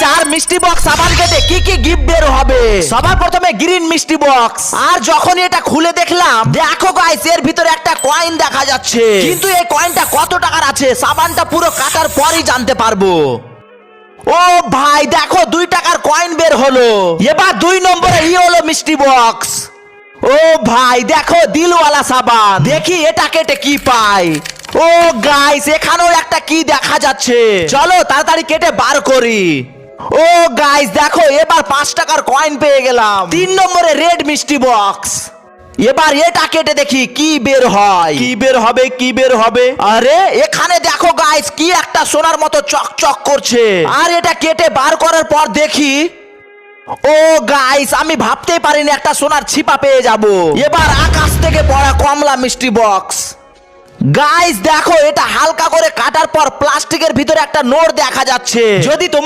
চার মিষ্টি বক্স সাবান কেটে কি কি গিফট বের হবে। সবার প্রথমে গ্রিন মিষ্টি বক্স। আর যখন এটা খুলে দেখলাম, দেখো গাইস এর ভিতরে একটা কয়েন দেখা যাচ্ছে, কিন্তু এই কয়েনটা কত টাকার আছে সাবানটা পুরো কাটার পরই জানতে পারবো। ও ভাই দেখো 2 টাকার কয়েন বের হলো। এবার 2 নম্বরে হলো মিষ্টি বক্স। ও ভাই দেখো দিলওয়ালা সাবান, দেখি এটা কেটে কি পাই। ও গাইস এখানেও একটা কি দেখা যাচ্ছে, চলো তাড়াতাড়ি কেটে বার করি। ও গাইস দেখো এবার 5 টাকার কয়েন পেয়ে গেলাম। 3 নম্বরে রেড মিষ্টি বক্স। এবার এটা কেটে দেখি কি বের হয়। কি বের হবে, কি বের হবে? আরে এখানে দেখো গাইস কি একটা সোনার মতো চকচক করছে। আর এটা কেটে বার করার পর দেখি, ও গাইস আমি ভাবতেই পারিনি একটা সোনার ছিপা পেয়ে যাব। এবার আকাশ থেকে পড়া কমলা মিষ্টি বক্স। গাইস দেখো এটা হালকা করে কাটার পর প্লাস্টিকের ভিতরে একটা নোট দেখা যাচ্ছে। যদি তোমার